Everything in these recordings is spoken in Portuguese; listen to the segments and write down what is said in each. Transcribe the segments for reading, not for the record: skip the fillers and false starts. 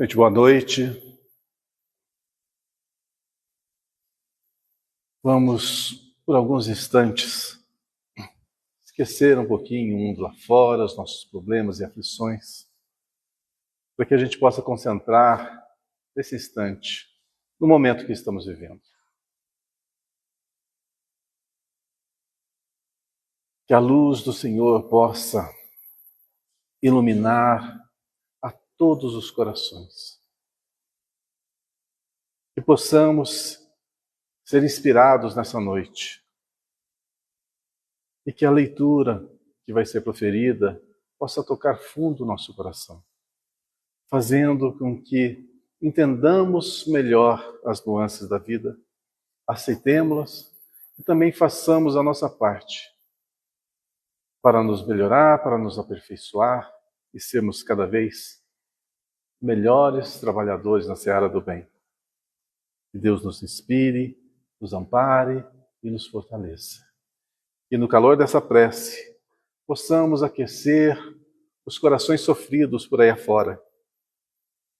Gente, boa noite. Vamos, por alguns instantes, esquecer um pouquinho o mundo lá fora, os nossos problemas e aflições, para que a gente possa concentrar nesse instante, no momento que estamos vivendo. Que a luz do Senhor possa iluminar a todos os corações. Que possamos ser inspirados nessa noite. E que a leitura que vai ser proferida possa tocar fundo o nosso coração, fazendo com que entendamos melhor as nuances da vida, aceitemos-las e também façamos a nossa parte para nos melhorar, para nos aperfeiçoar e sermos cada vez melhores trabalhadores na seara do bem. Que Deus nos inspire, nos ampare e nos fortaleça. E no calor dessa prece, possamos aquecer os corações sofridos por aí afora.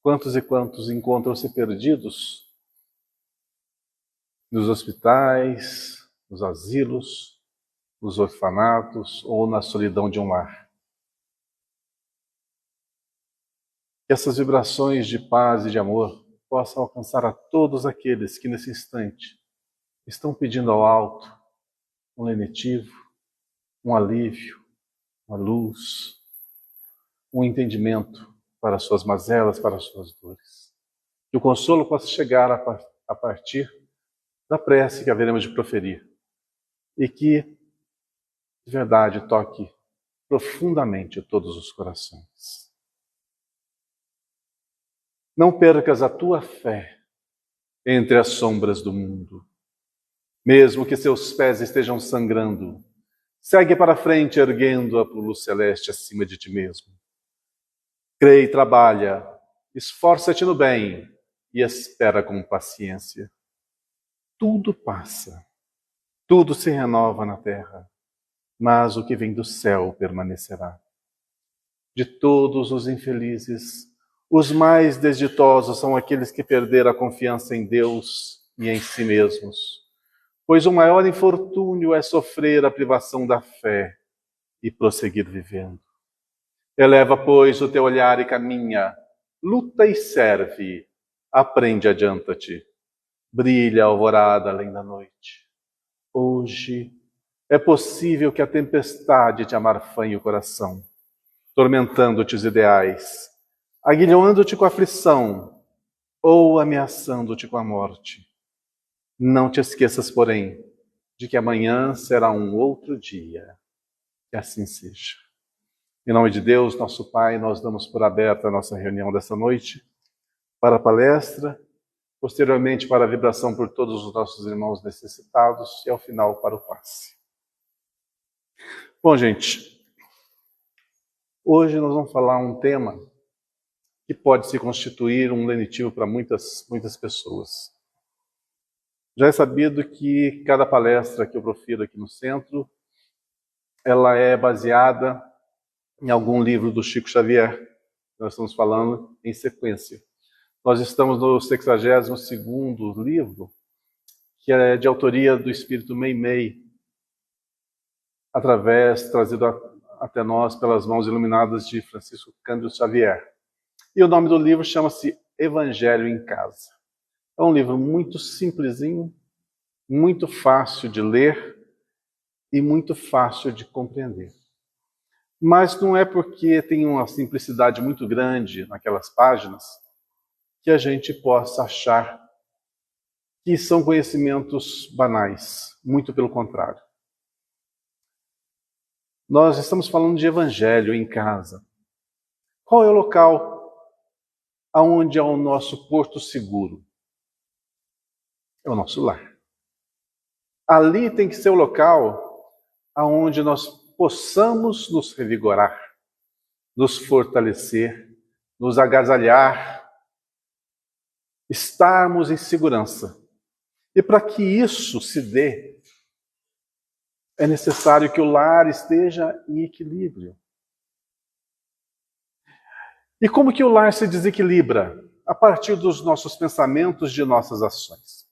Quantos e quantos encontram-se perdidos nos hospitais, nos asilos, nos orfanatos ou na solidão de um lar. Que essas vibrações de paz e de amor possam alcançar a todos aqueles que nesse instante estão pedindo ao alto um lenitivo, um alívio, uma luz, um entendimento para as suas mazelas, para as suas dores. Que o consolo possa chegar a partir da prece que haveremos de proferir e que, de verdade, toque profundamente todos os corações. Não percas a tua fé entre as sombras do mundo. Mesmo que seus pés estejam sangrando, segue para frente erguendo-a para o luz celeste acima de ti mesmo. Crê e trabalha, esforça-te no bem e espera com paciência. Tudo passa, tudo se renova na terra, mas o que vem do céu permanecerá. De todos os infelizes, os mais desditosos são aqueles que perderam a confiança em Deus e em si mesmos, pois o maior infortúnio é sofrer a privação da fé e prosseguir vivendo. Eleva, pois, o teu olhar e caminha, luta e serve, aprende, adianta-te. Brilha a alvorada além da noite. Hoje é possível que a tempestade te amarfanhe o coração, tormentando-te os ideais, aguilhando-te com a aflição ou ameaçando-te com a morte. Não te esqueças, porém, de que amanhã será um outro dia. Que assim seja. Em nome de Deus, nosso Pai, nós damos por aberta a nossa reunião dessa noite para a palestra, posteriormente para a vibração por todos os nossos irmãos necessitados e ao final para o passe. Bom, gente, hoje nós vamos falar um tema que pode se constituir um lenitivo para muitas pessoas. Já é sabido que cada palestra que eu profiro aqui no centro, ela é baseada em algum livro do Chico Xavier. Nós estamos falando em sequência. Nós estamos no 62º livro, que é de autoria do espírito Meimei, trazido até nós pelas mãos iluminadas de Francisco Cândido Xavier. E o nome do livro chama-se Evangelho em Casa. É um livro muito simplesinho, muito fácil de ler e muito fácil de compreender. Mas não é porque tem uma simplicidade muito grande naquelas páginas que a gente possa achar que são conhecimentos banais. Muito pelo contrário. Nós estamos falando de evangelho em casa. Qual é o local onde é o nosso porto seguro? É o nosso lar. Ali tem que ser o local onde nós possamos nos revigorar, nos fortalecer, nos agasalhar, estarmos em segurança. E para que isso se dê, é necessário que o lar esteja em equilíbrio. E como que o lar se desequilibra? a partir dos nossos pensamentos, de nossas ações.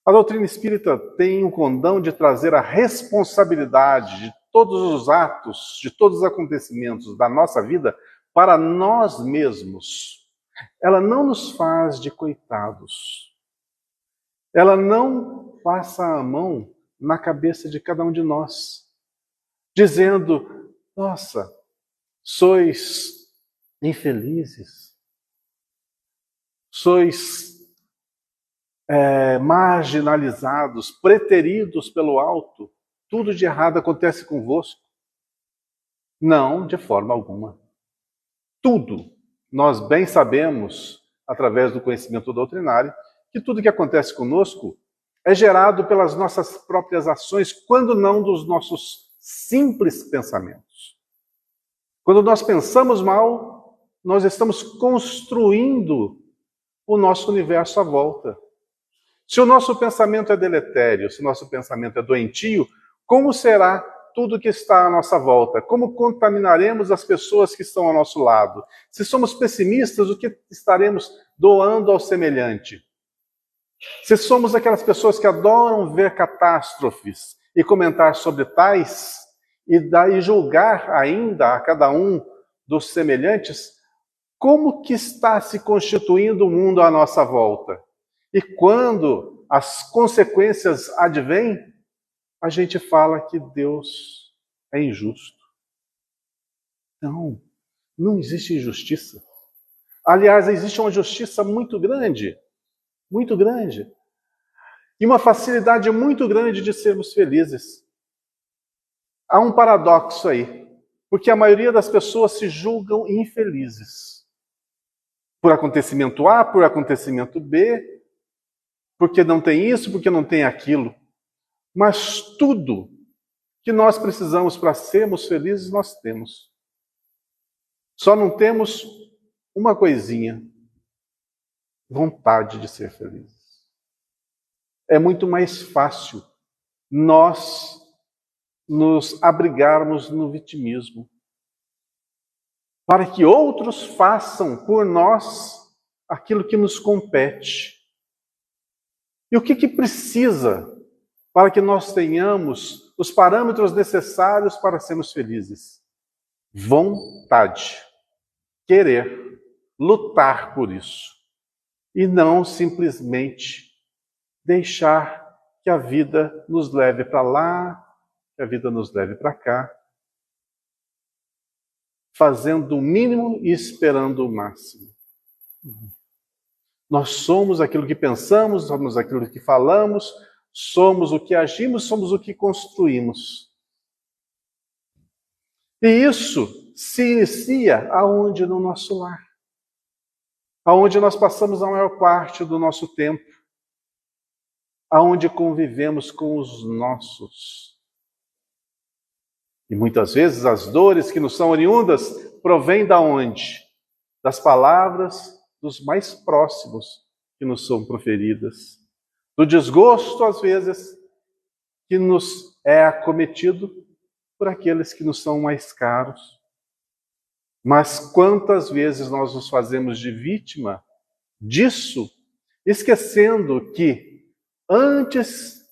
A doutrina espírita tem o condão de trazer a responsabilidade de todos os atos, de todos os acontecimentos da nossa vida para nós mesmos. Ela não nos faz de coitados. Ela não passa a mão na cabeça de cada um de nós, dizendo: nossa, sois infelizes, sois marginalizados, preteridos pelo alto, tudo de errado acontece convosco. Não, de forma alguma. Tudo, nós bem sabemos, através do conhecimento doutrinário, que tudo que acontece conosco é gerado pelas nossas próprias ações, quando não dos nossos simples pensamentos. Quando nós pensamos mal, nós estamos construindo o nosso universo à volta. Se o nosso pensamento é deletério, se o nosso pensamento é doentio, como será tudo que está à nossa volta? Como contaminaremos as pessoas que estão ao nosso lado? Se somos pessimistas, o que estaremos doando ao semelhante? Se somos aquelas pessoas que adoram ver catástrofes e comentar sobre tais, e julgar ainda a cada um dos semelhantes, como que está se constituindo o mundo à nossa volta? E quando as consequências advêm, a gente fala que Deus é injusto. Não, não existe injustiça. Aliás, existe uma justiça muito grande, e uma facilidade muito grande de sermos felizes. Há um paradoxo aí, porque a maioria das pessoas se julgam infelizes. Por acontecimento A, por acontecimento B, porque não tem isso, porque não tem aquilo. Mas tudo que nós precisamos para sermos felizes, nós temos. Só não temos uma coisinha: vontade de ser felizes. É muito mais fácil nós nos abrigarmos no vitimismo, para que outros façam por nós aquilo que nos compete. E o que precisa para que nós tenhamos os parâmetros necessários para sermos felizes? Vontade, querer, lutar por isso. E não simplesmente deixar que a vida nos leve para lá, que a vida nos leve para cá, fazendo o mínimo e esperando o máximo. Nós somos aquilo que pensamos, somos aquilo que falamos, somos o que agimos, somos o que construímos. E isso se inicia aonde? No nosso lar. Aonde nós passamos a maior parte do nosso tempo. Aonde convivemos com os nossos. E muitas vezes as dores que nos são oriundas provêm da onde? Das palavras dos mais próximos que nos são proferidas. Do desgosto, às vezes, que nos é acometido por aqueles que nos são mais caros. Mas quantas vezes nós nos fazemos de vítima disso, esquecendo que antes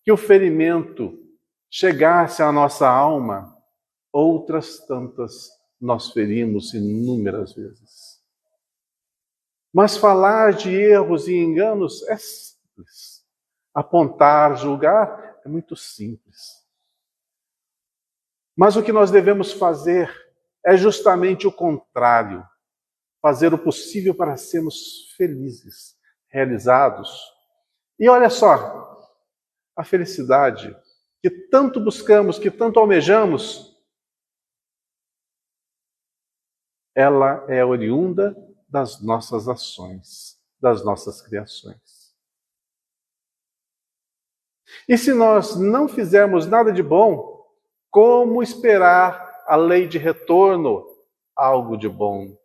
que o ferimento chegasse à nossa alma, outras tantas nós ferimos inúmeras vezes. Mas falar de erros e enganos é simples. Apontar, julgar é muito simples. Mas o que nós devemos fazer é justamente o contrário. Fazer o possível para sermos felizes, realizados. E olha só, a felicidade que tanto buscamos, que tanto almejamos, ela é oriunda das nossas ações, das nossas criações. E se nós não fizermos nada de bom, como esperar a lei de retorno algo de bom?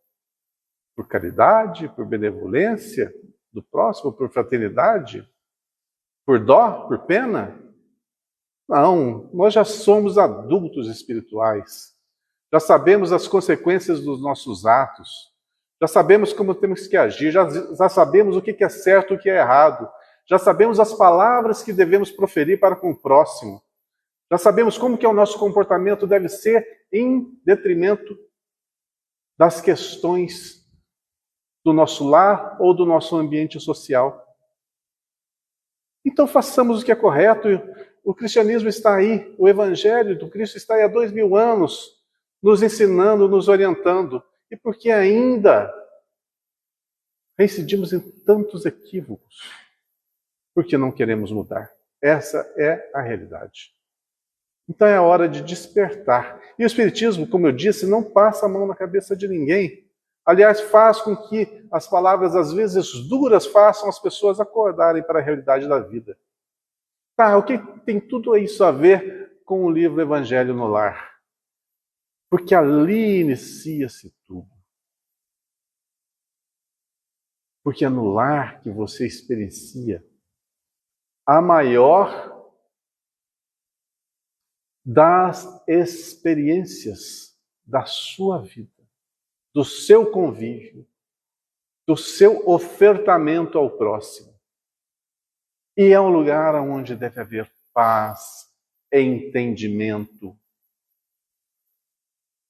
Por caridade, por benevolência do próximo, por fraternidade? Por dó, por pena? Não, nós já somos adultos espirituais. Já sabemos as consequências dos nossos atos. Já sabemos como temos que agir, já sabemos o que é certo e o que é errado. Já sabemos as palavras que devemos proferir para com o próximo. Já sabemos como que o nosso comportamento deve ser em detrimento das questões do nosso lar ou do nosso ambiente social. Então façamos o que é correto. O cristianismo está aí, o evangelho do Cristo está aí há 2000 anos, nos ensinando, nos orientando. E porque ainda reincidimos em tantos equívocos? Porque não queremos mudar. Essa é a realidade. Então é hora de despertar. E o Espiritismo, como eu disse, não passa a mão na cabeça de ninguém. Aliás, faz com que as palavras, às vezes duras, façam as pessoas acordarem para a realidade da vida. Tá, o que tem tudo isso a ver com o livro Evangelho no Lar? Porque ali inicia-se tudo. Porque é no lar que você experiencia a maior das experiências da sua vida, do seu convívio, do seu ofertamento ao próximo. E é um lugar onde deve haver paz, entendimento,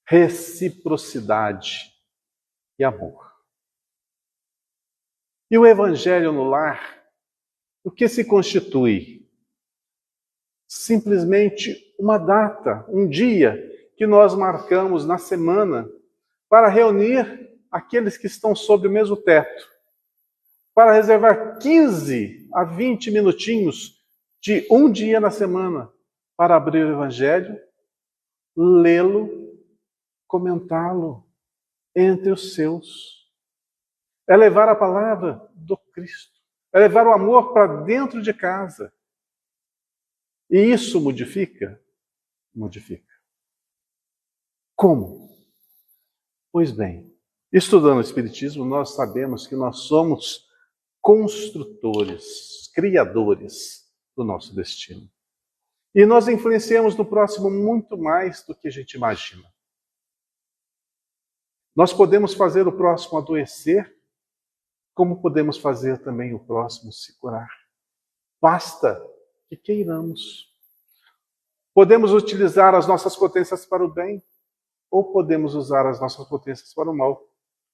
reciprocidade e amor. E o Evangelho no Lar, o que se constitui? Simplesmente uma data, um dia que nós marcamos na semana para reunir aqueles que estão sob o mesmo teto, para reservar 15 a 20 minutinhos de um dia na semana para abrir o Evangelho, lê-lo, comentá-lo entre os seus. É levar a palavra do Cristo, é levar o amor para dentro de casa. E isso modifica? Modifica. Como? Pois bem, estudando o Espiritismo, nós sabemos que nós somos construtores, criadores do nosso destino. E nós influenciamos no próximo muito mais do que a gente imagina. Nós podemos fazer o próximo adoecer, como podemos fazer também o próximo se curar. Basta que queiramos. Podemos utilizar as nossas potências para o bem, ou podemos usar as nossas potências para o mal,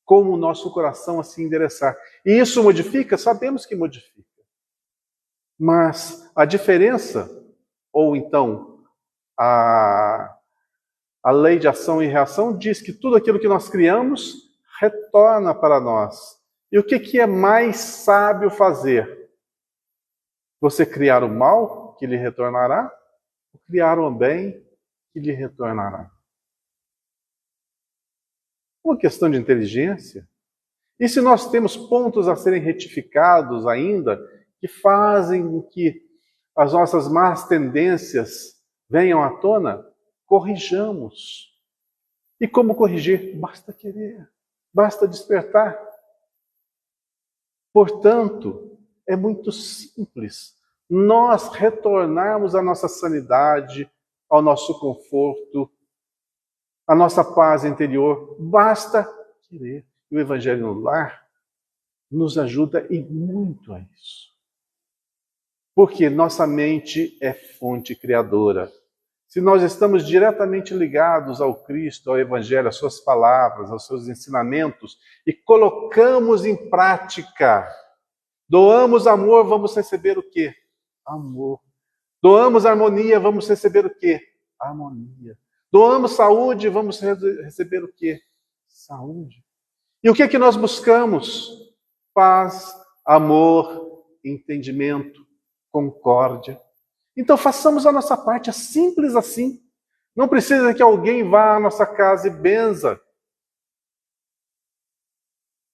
como o nosso coração assim endereçar. E isso modifica? Sabemos que modifica. Mas a diferença, ou então a lei de ação e reação, diz que tudo aquilo que nós criamos retorna para nós. E o que é mais sábio fazer? Você criar o mal, que lhe retornará, ou criar o bem, que lhe retornará? Uma questão de inteligência. E se nós temos pontos a serem retificados ainda, que fazem com que as nossas más tendências venham à tona, corrijamos. E como corrigir? Basta querer, basta despertar. Portanto, é muito simples nós retornarmos à nossa sanidade, ao nosso conforto, à nossa paz interior. Basta querer. E o Evangelho no Lar nos ajuda e muito a isso. Porque nossa mente é fonte criadora. Se nós estamos diretamente ligados ao Cristo, ao Evangelho, às suas palavras, aos seus ensinamentos, e colocamos em prática, doamos amor, vamos receber o quê? Amor. Doamos harmonia, vamos receber o quê? Harmonia. Doamos saúde, vamos receber o quê? Saúde. E o que é que nós buscamos? Paz, amor, entendimento, concórdia. Então façamos a nossa parte, é simples assim. Não precisa que alguém vá à nossa casa e benza.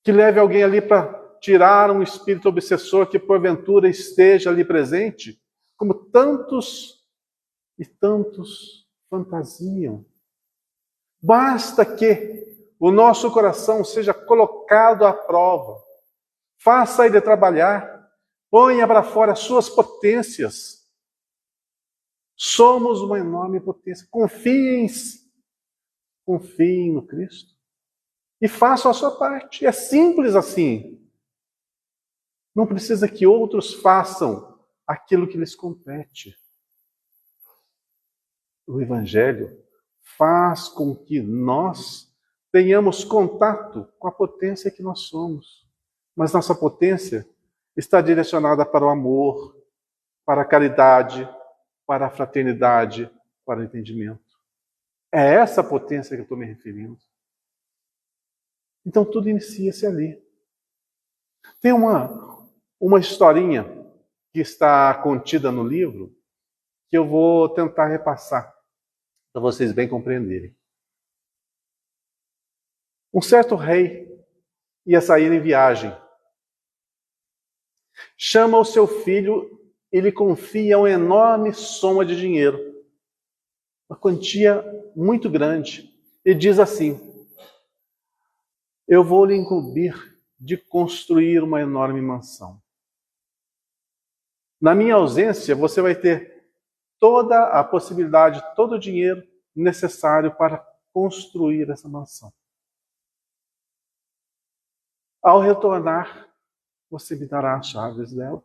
Que leve alguém ali para tirar um espírito obsessor que porventura esteja ali presente, como tantos e tantos fantasiam. Basta que o nosso coração seja colocado à prova. Faça ele trabalhar. Ponha para fora as suas potências. Somos uma enorme potência. Confiem no Cristo. e façam a sua parte. É simples assim. Não precisa que outros façam aquilo que lhes compete. O Evangelho faz com que nós tenhamos contato com a potência que nós somos. Mas nossa potência está direcionada para o amor, para a caridade, para a fraternidade, para o entendimento. É essa potência que eu estou me referindo. Então tudo inicia-se ali. Tem uma historinha que está contida no livro que eu vou tentar repassar para vocês bem compreenderem. Um certo rei ia sair em viagem. Chama o seu filho e lhe confia uma enorme soma de dinheiro, uma quantia muito grande, e diz assim: eu vou lhe incumbir de construir uma enorme mansão. Na minha ausência, você vai ter toda a possibilidade, todo o dinheiro necessário para construir essa mansão. Ao retornar, você me dará as chaves dela,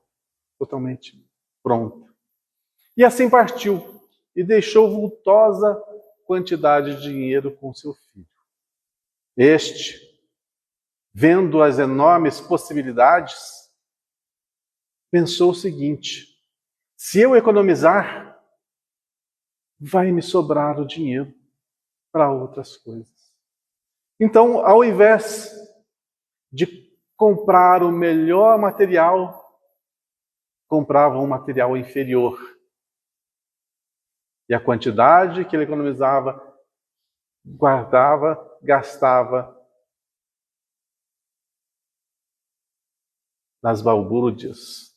totalmente pronta. E assim partiu, e deixou vultosa quantidade de dinheiro com seu filho. Este, vendo as enormes possibilidades, pensou o seguinte: se eu economizar, vai me sobrar o dinheiro para outras coisas. Então, ao invés de comprar o melhor material, comprava um material inferior. E a quantidade que ele economizava, guardava, gastava nas balbúrdias,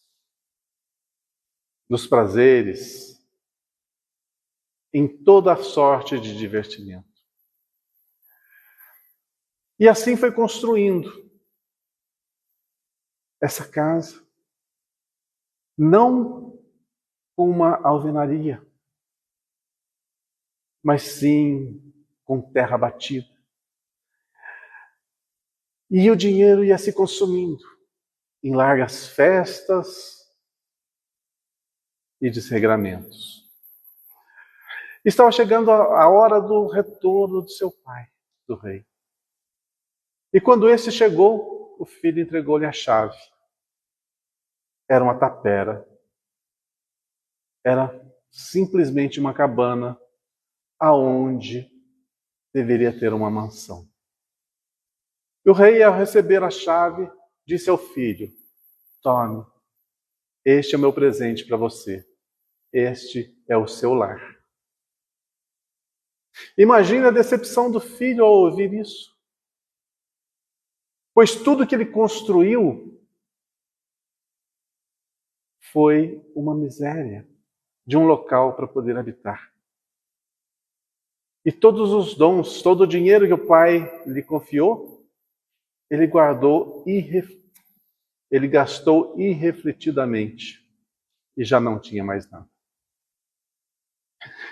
nos prazeres, em toda a sorte de divertimento. E assim foi construindo essa casa, não com uma alvenaria, mas sim com terra batida. E o dinheiro ia se consumindo em largas festas e desregramentos. Estava chegando a hora do retorno do seu pai, do rei. E quando esse chegou, o filho entregou-lhe a chave. Era uma tapera. Era simplesmente uma cabana aonde deveria ter uma mansão. E o rei, ao receber a chave, disse ao filho: tome, este é o meu presente para você. Este é o seu lar. Imagine a decepção do filho ao ouvir isso. Pois tudo que ele construiu foi uma miséria de um local para poder habitar. E todos os dons, todo o dinheiro que o pai lhe confiou, ele guardou, ele gastou irrefletidamente e já não tinha mais nada.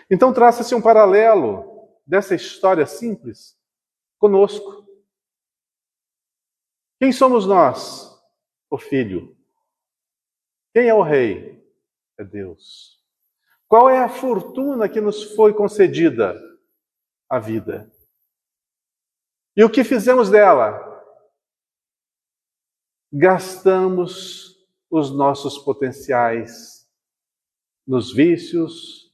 Então traça-se um paralelo dessa história simples conosco. Quem somos nós? O filho. Quem é o rei? É Deus. Qual é a fortuna que nos foi concedida? A vida. E o que fizemos dela? Gastamos os nossos potenciais nos vícios,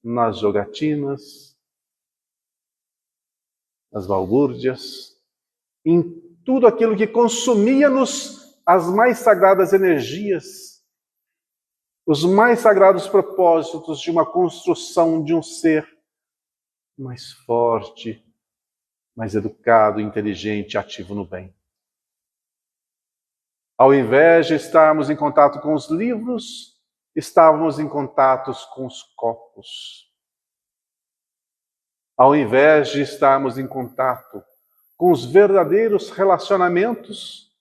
nas jogatinas, nas balbúrdias, em tudo aquilo que consumia-nos as mais sagradas energias, os mais sagrados propósitos de uma construção de um ser mais forte, mais educado, inteligente, ativo no bem. Ao invés de estarmos em contato com os livros, estávamos em contato com os copos. Ao invés de estarmos em contato com os verdadeiros relacionamentos,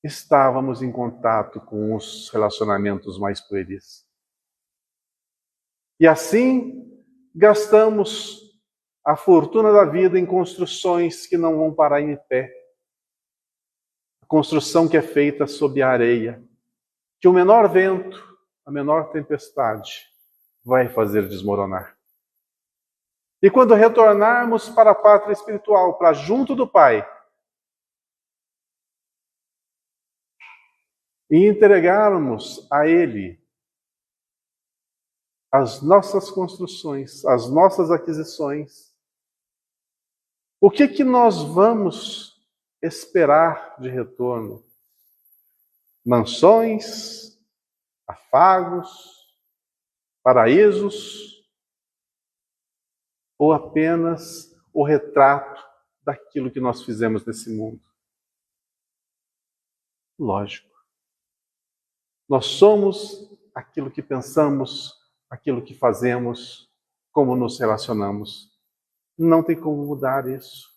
estávamos em contato com os relacionamentos mais pueris. E assim, gastamos a fortuna da vida em construções que não vão parar em pé. A construção que é feita sob a areia, que o menor vento, a menor tempestade vai fazer desmoronar. E quando retornarmos para a pátria espiritual, para junto do Pai, e entregarmos a Ele as nossas construções, as nossas aquisições, o que nós vamos esperar de retorno? Mansões, afagos, paraísos, ou apenas o retrato daquilo que nós fizemos nesse mundo? Lógico. Nós somos aquilo que pensamos, aquilo que fazemos, como nos relacionamos. Não tem como mudar isso,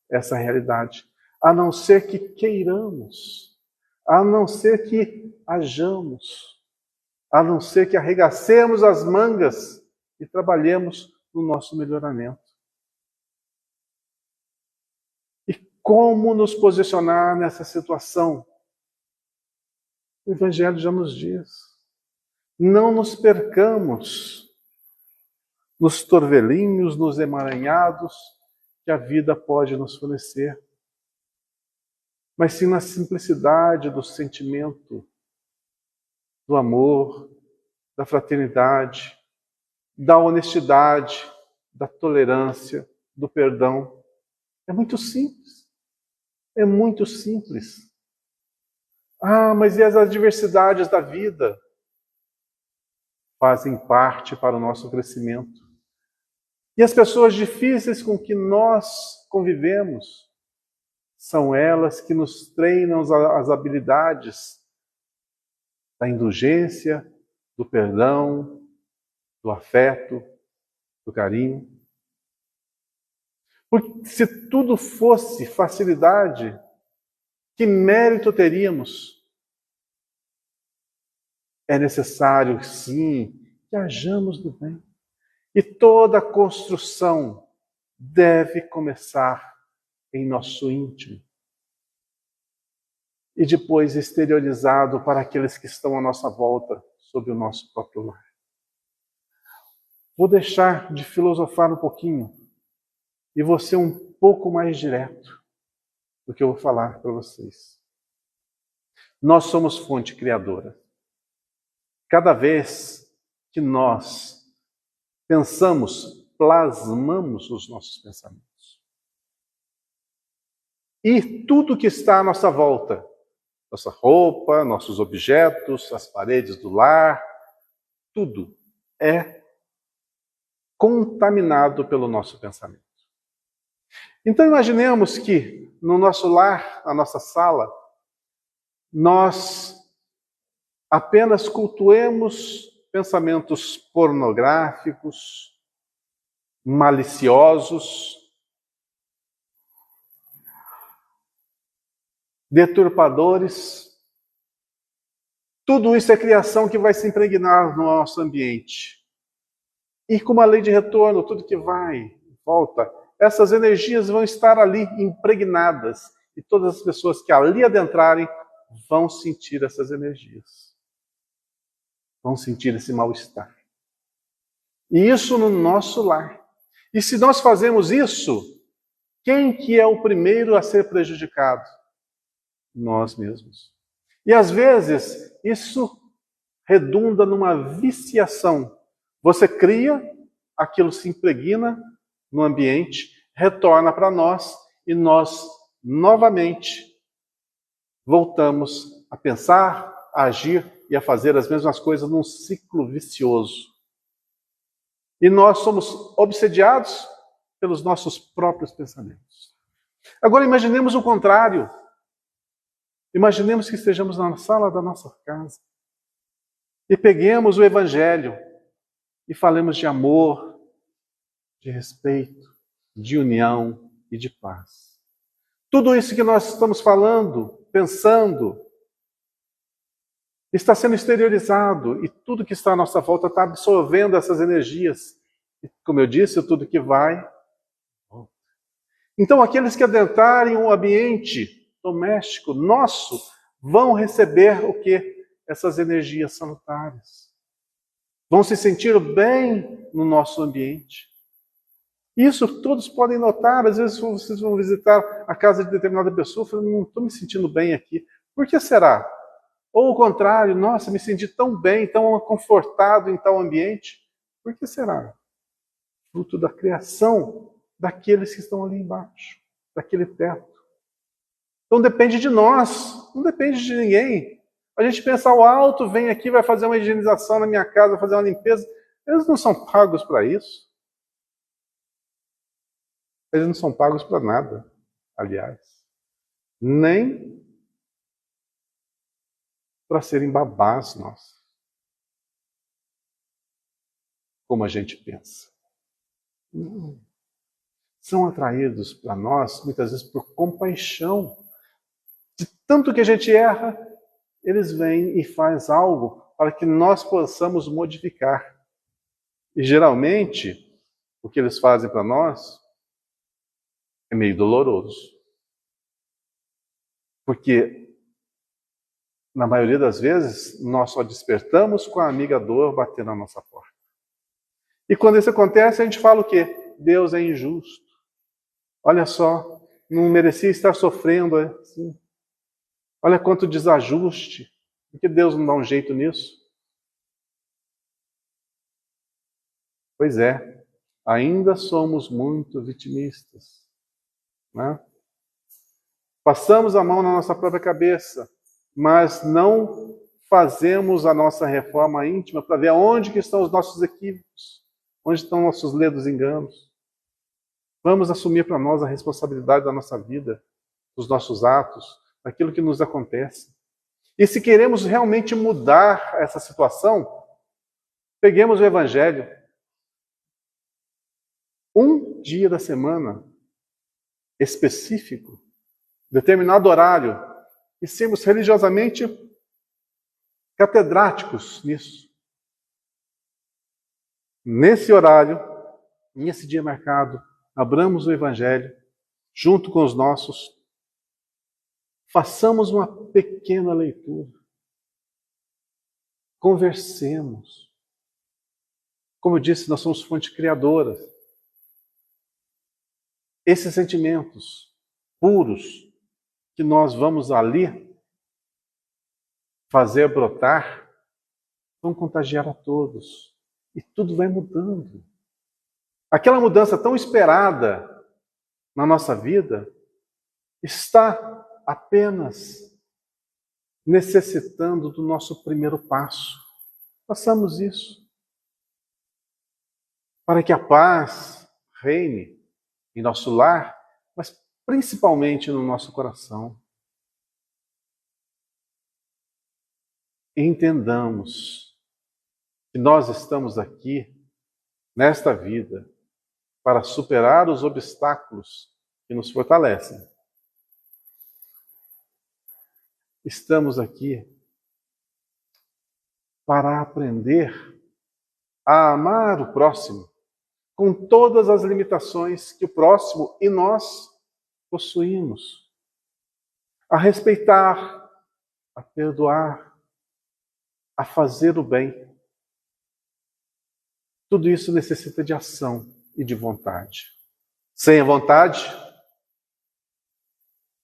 essa realidade, a não ser que queiramos, a não ser que hajamos, a não ser que arregacemos as mangas e trabalhemos no nosso melhoramento. E como nos posicionar nessa situação? O Evangelho já nos diz. Não nos percamos nos torvelinhos, nos emaranhados que a vida pode nos fornecer, mas sim na simplicidade do sentimento, do amor, da fraternidade, da honestidade, da tolerância, do perdão. É muito simples. É muito simples. Ah, mas e as adversidades da vida? Fazem parte para o nosso crescimento. E as pessoas difíceis com que nós convivemos, são elas que nos treinam as habilidades da indulgência, do perdão, do afeto, do carinho. Porque se tudo fosse facilidade, que mérito teríamos? É necessário, sim, que hajamos do bem. E toda construção deve começar em nosso íntimo e depois exteriorizado para aqueles que estão à nossa volta, sob o nosso próprio lar. Vou deixar de filosofar um pouquinho e vou ser um pouco mais direto do que eu vou falar para vocês. Nós somos fonte criadora. Cada vez que nós pensamos, plasmamos os nossos pensamentos. E tudo que está à nossa volta, nossa roupa, nossos objetos, as paredes do lar, tudo é contaminado pelo nosso pensamento. Então imaginemos que no nosso lar, na nossa sala, nós apenas cultuemos pensamentos pornográficos, maliciosos, deturpadores. Tudo isso é criação que vai se impregnar no nosso ambiente. E com uma lei de retorno, tudo que vai e volta, essas energias vão estar ali impregnadas. E todas as pessoas que ali adentrarem vão sentir essas energias. Vão sentir esse mal-estar. E isso no nosso lar. E se nós fazemos isso, quem que é o primeiro a ser prejudicado? Nós mesmos. E às vezes isso redunda numa viciação. Você cria, aquilo se impregna no ambiente, retorna para nós e nós novamente voltamos a pensar, a agir e a fazer as mesmas coisas num ciclo vicioso. E nós somos obsediados pelos nossos próprios pensamentos. Agora imaginemos o contrário. Imaginemos que estejamos na sala da nossa casa e peguemos o Evangelho e falemos de amor, de respeito, de união e de paz. Tudo isso que nós estamos falando, pensando, está sendo exteriorizado e tudo que está à nossa volta está absorvendo essas energias. E, como eu disse, tudo que vai Então, aqueles que adentrarem o ambiente doméstico nosso vão receber o quê? Essas energias salutares. Vão se sentir bem no nosso ambiente. Isso todos podem notar. Às vezes vocês vão visitar a casa de determinada pessoa e falam, não estou me sentindo bem aqui. Por que será? Ou o contrário, nossa, me senti tão bem, tão confortado em tal ambiente. Por que será? Fruto da criação daqueles que estão ali embaixo, daquele teto. Então depende de nós, não depende de ninguém. A gente pensa, o alto vem aqui, vai fazer uma higienização na minha casa, vai fazer uma limpeza. Eles não são pagos para isso. Eles não são pagos para nada, aliás. Nem para serem babás nossos. Como a gente pensa. Não. São atraídos para nós, muitas vezes, por compaixão. De tanto que a gente erra, eles vêm e fazem algo para que nós possamos modificar. E geralmente, o que eles fazem para nós é meio doloroso. Porque, na maioria das vezes, nós só despertamos com a amiga dor batendo na nossa porta. E quando isso acontece, a gente fala o quê? Deus é injusto. Olha só, não merecia estar sofrendo assim. Olha quanto desajuste. Por que Deus não dá um jeito nisso? Pois é, ainda somos muito vitimistas. Né? Passamos a mão na nossa própria cabeça, mas não fazemos a nossa reforma íntima para ver onde que estão os nossos equívocos, onde estão nossos ledos enganos. Vamos assumir para nós a responsabilidade da nossa vida, dos nossos atos, daquilo que nos acontece. E se queremos realmente mudar essa situação, peguemos o Evangelho. Um dia da semana específico, determinado horário, e sermos religiosamente catedráticos nisso. Nesse horário, nesse dia marcado, abramos o Evangelho, junto com os nossos, façamos uma pequena leitura, conversemos. Como eu disse, nós somos fonte criadora. Esses sentimentos puros que nós vamos ali fazer brotar, vão contagiar a todos. E tudo vai mudando. Aquela mudança tão esperada na nossa vida está apenas necessitando do nosso primeiro passo. Façamos isso. Para que a paz reine em nosso lar, mas principalmente no nosso coração. Entendamos que nós estamos aqui, nesta vida, para superar os obstáculos que nos fortalecem. Estamos aqui para aprender a amar o próximo com todas as limitações que o próximo e nós possuímos. A respeitar, a perdoar, a fazer o bem. Tudo isso necessita de ação e de vontade. Sem a vontade,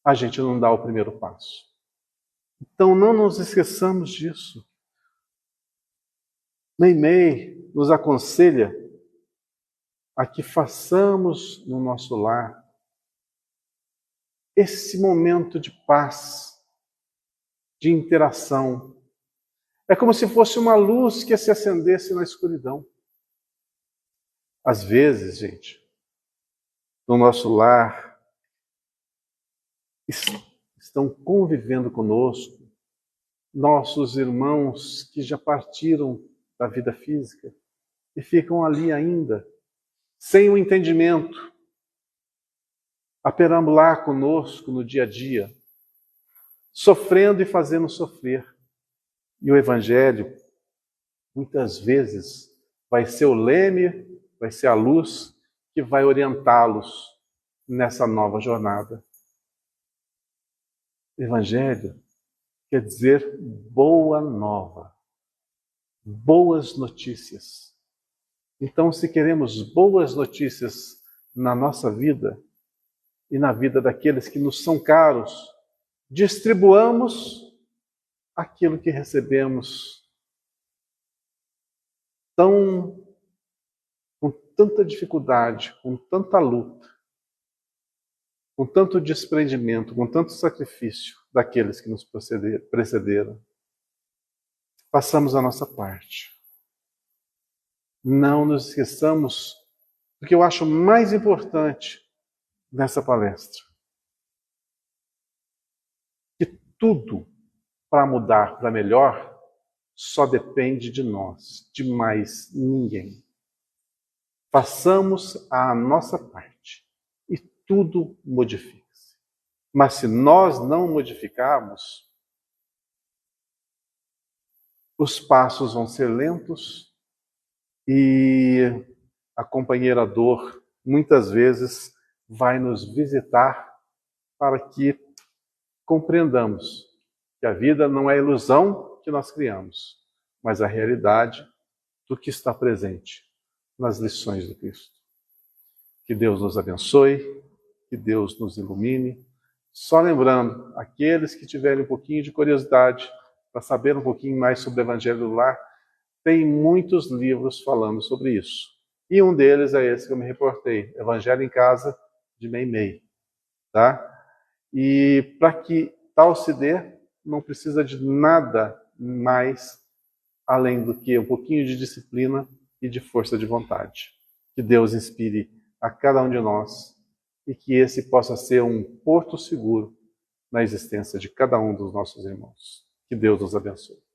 a gente não dá o primeiro passo. Então não nos esqueçamos disso. Meimei nos aconselha a que façamos no nosso lar esse momento de paz, de interação. É como se fosse uma luz que se acendesse na escuridão. Às vezes, gente, no nosso lar, estão convivendo conosco nossos irmãos que já partiram da vida física e ficam ali ainda, sem o entendimento, a perambular conosco no dia a dia, sofrendo e fazendo sofrer. E o Evangelho, muitas vezes, vai ser o leme, vai ser a luz que vai orientá-los nessa nova jornada. Evangelho quer dizer boa nova, boas notícias. Então, se queremos boas notícias na nossa vida e na vida daqueles que nos são caros, distribuamos aquilo que recebemos com tanta dificuldade, com tanta luta, com tanto desprendimento, com tanto sacrifício daqueles que nos precederam. Façamos a nossa parte. Não nos esqueçamos do que eu acho mais importante nessa palestra. Que tudo para mudar para melhor só depende de nós, de mais ninguém. Façamos a nossa parte e tudo modifica-se. Mas se nós não modificarmos, os passos vão ser lentos e a companheira dor muitas vezes vai nos visitar para que compreendamos que a vida não é a ilusão que nós criamos, mas a realidade do que está presente nas lições do Cristo. Que Deus nos abençoe, que Deus nos ilumine. Só lembrando, aqueles que tiverem um pouquinho de curiosidade para saber um pouquinho mais sobre o Evangelho do Lar, tem muitos livros falando sobre isso. E um deles é esse que eu me reportei, Evangelho em Casa, de Meimei. Tá? E para que tal se dê, não precisa de nada mais além do que um pouquinho de disciplina e de força de vontade. Que Deus inspire a cada um de nós e que esse possa ser um porto seguro na existência de cada um dos nossos irmãos. Que Deus nos abençoe.